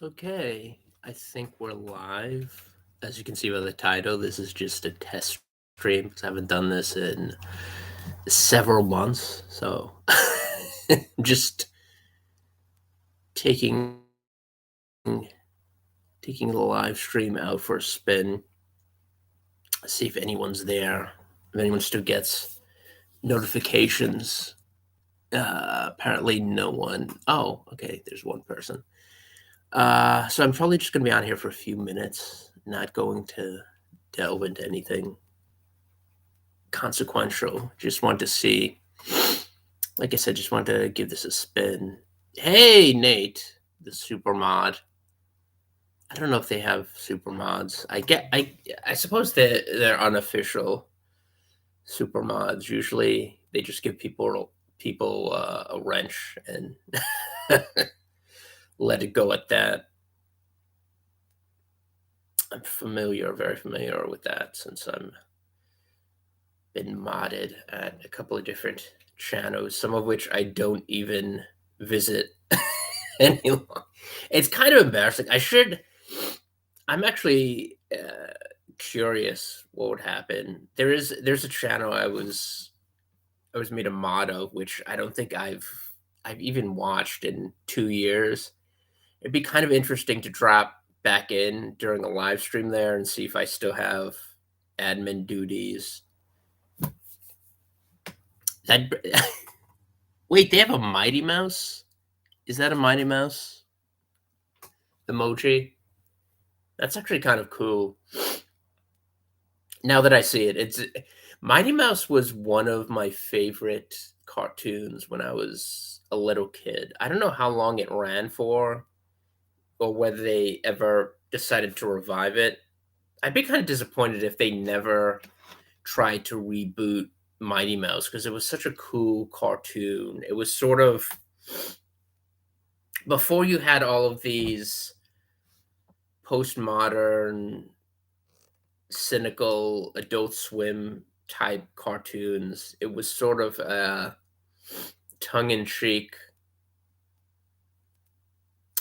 Okay, I think we're live. As you can see by the title, this is just a test stream because I haven't done this in several months. So just taking taking the live stream out for a spin, see if anyone's there, if anyone still gets notifications. Apparently no one. Oh, okay, there's one person. So I'm probably just gonna be on here for a few minutes, not going to delve into anything consequential. Just want to see, like I said, just wanted to give this a spin. Hey, Nate, the super mod. I don't know if they have super mods. I suppose they're unofficial super mods. Usually they just give people a wrench and let it go at that. I'm very familiar with that since I'm been modded at a couple of different channels, some of which I don't even visit anymore. It's kind of embarrassing. I'm actually curious what would happen. There's a channel I was made a mod of, which I don't think I've even watched in 2 years. It'd be kind of interesting to drop back in during a live stream there and see if I still have admin duties. That Wait, they have a Mighty Mouse? Is that a Mighty Mouse emoji? That's actually kind of cool. Now that I see it, it's Mighty Mouse was one of my favorite cartoons when I was a little kid. I don't know how long it ran for or whether they ever decided to revive it. I'd be kind of disappointed if they never tried to reboot Mighty Mouse because it was such a cool cartoon. It was sort of before you had all of these postmodern, cynical Adult Swim type cartoons. It was sort of a tongue in cheek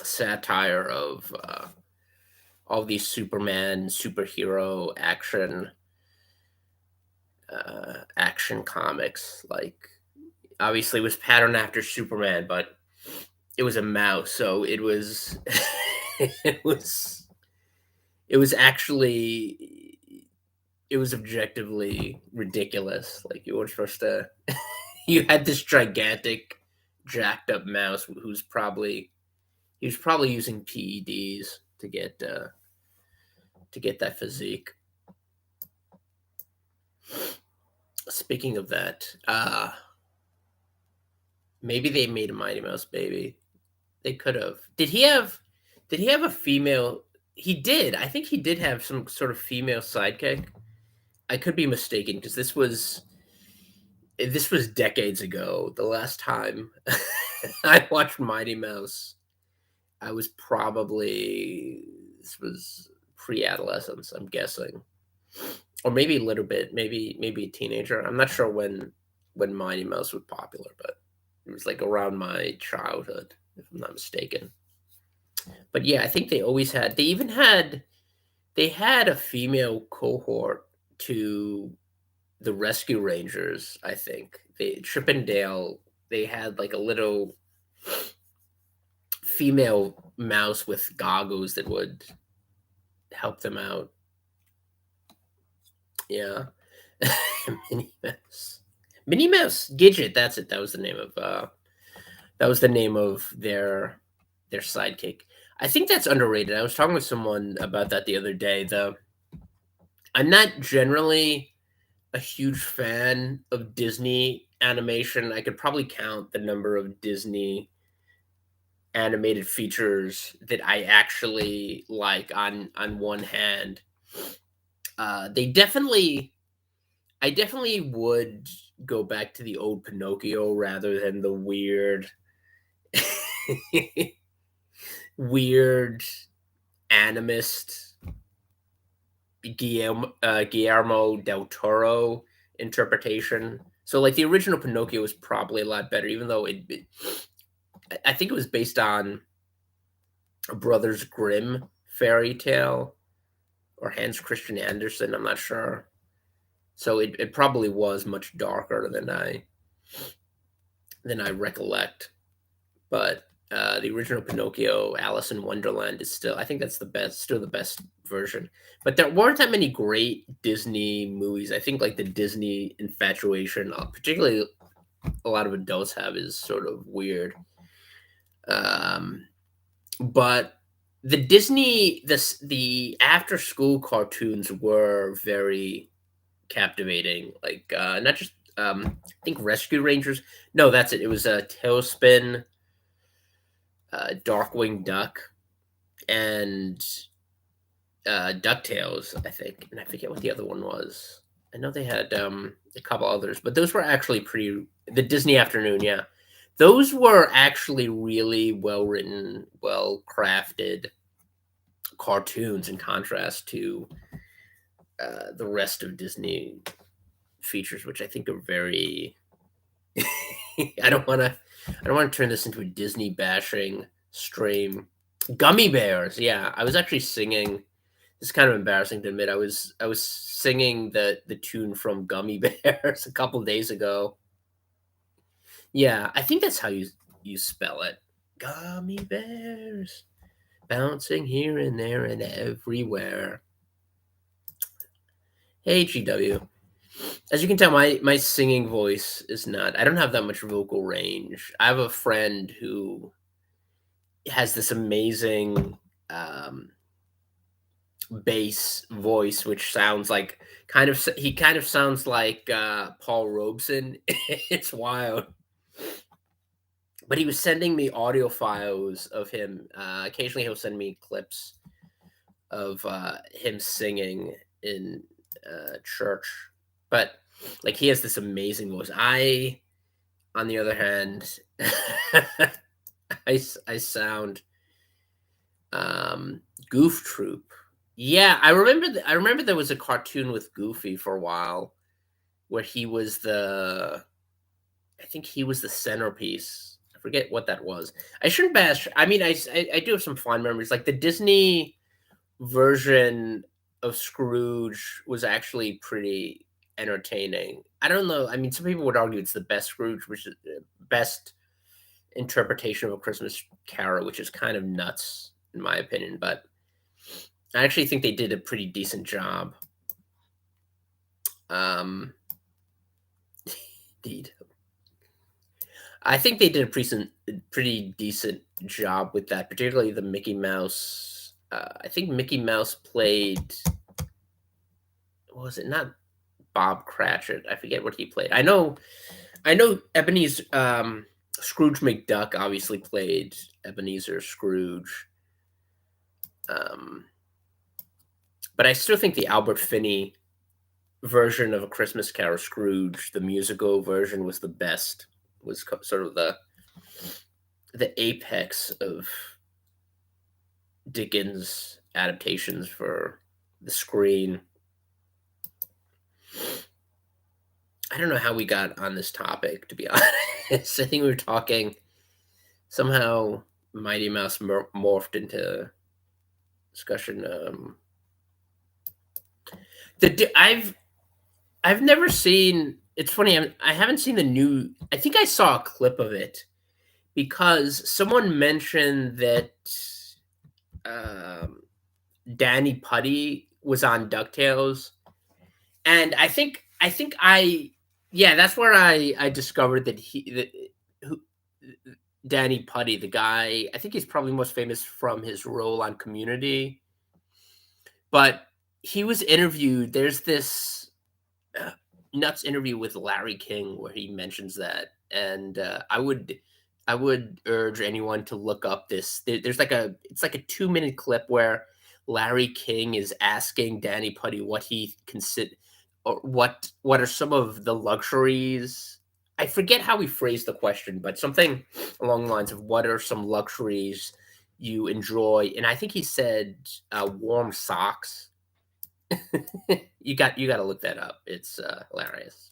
satire of all these Superman superhero action comics. Like obviously, it was patterned after Superman, but it was a mouse, so it was it was it was actually it was objectively ridiculous. Like you were supposed to, you had this gigantic, jacked up mouse he was probably using PEDs to get that physique. Speaking of that, maybe they made a Mighty Mouse baby. They could have. Did he have a female? He did. I think he did have some sort of female sidekick. I could be mistaken because this was decades ago. The last time I watched Mighty Mouse, I was probably this was pre-adolescence, I'm guessing, or maybe a little bit, maybe a teenager. I'm not sure when Mighty Mouse was popular, but it was like around my childhood, if I'm not mistaken. But yeah, I think they always had. They had a female cohort to the Rescue Rangers. I think they Chip and Dale. They had like a little female mouse with goggles that would help them out. Yeah. Minnie Mouse. Minnie Mouse Gidget, that's it. That was the name of their sidekick. I think that's underrated. I was talking with someone about that the other day. The I'm not generally a huge fan of Disney animation. I could probably count the number of Disney animated features that I actually like on one hand. They definitely I definitely would go back to the old Pinocchio rather than the weird animist Guillermo del Toro interpretation. So like the original Pinocchio was probably a lot better, even though I think it was based on a Brothers Grimm fairy tale or Hans Christian Andersen. I'm not sure. So it probably was much darker than I recollect. But the original Pinocchio, Alice in Wonderland, is still, I think that's the best, still the best version. But there weren't that many great Disney movies. I think like the Disney infatuation, particularly a lot of adults have, is sort of weird. Um, but the after school cartoons were very captivating. Like not just I think Rescue Rangers. No, that's it. It was a Tailspin, Darkwing Duck, and DuckTales, I think, and I forget what the other one was. I know they had a couple others, but those were actually pretty. The Disney Afternoon, yeah, those were actually really well written, well crafted cartoons. In contrast to the rest of Disney features, which I think are very. I don't want to. I don't want to turn this into a Disney bashing stream. Gummy Bears, yeah. I was actually singing. It's kind of embarrassing to admit. I was singing the tune from Gummy Bears a couple days ago. Yeah, I think that's how you spell it. Gummy Bears bouncing here and there and everywhere. Hey GW. As you can tell, my singing voice is not. I don't have that much vocal range. I have a friend who has this amazing um, bass voice, which sounds like he kind of sounds like Paul Robeson. It's wild. But he was sending me audio files of him. Occasionally, he'll send me clips of him singing in church. But like he has this amazing voice. On the other hand, I sound Goof Troop. Yeah, I remember there was a cartoon with Goofy for a while where he was the I think he was the centerpiece. I forget what that was. I shouldn't bash. I mean, I do have some fond memories. Like the Disney version of Scrooge was actually pretty entertaining. I don't know. I mean, some people would argue it's the best Scrooge, which is best interpretation of a Christmas Carol, which is kind of nuts in my opinion. But I actually think they did a pretty decent job. Um, indeed. I think they did a pretty decent job with that, particularly the Mickey Mouse. I think Mickey Mouse played. What was it? Not Bob Cratchit. I forget what he played. I know. Ebenezer Scrooge McDuck obviously played Ebenezer Scrooge. Um, but I still think the Albert Finney version of A Christmas Carol Scrooge, the musical version, was the best. Was sort of the apex of Dickens adaptations for the screen. I don't know how we got on this topic, to be honest. I think we were talking somehow. Mighty Mouse morphed into discussion. I've never seen. It's funny. I haven't seen the new. I think I saw a clip of it because someone mentioned that um, Danny Puddy was on Ducktales, and I yeah, that's where I discovered that who Danny Puddy, the guy. I think he's probably most famous from his role on Community, but he was interviewed. There's this nuts interview with Larry King where he mentions that, and I would urge anyone to look up this. There's like it's like a 2 minute clip where Larry King is asking Danny Puddy what he consider or what are some of the luxuries. I forget how he phrased the question, but something along the lines of what are some luxuries you enjoy, and I think he said warm socks. You got to look that up. It's hilarious.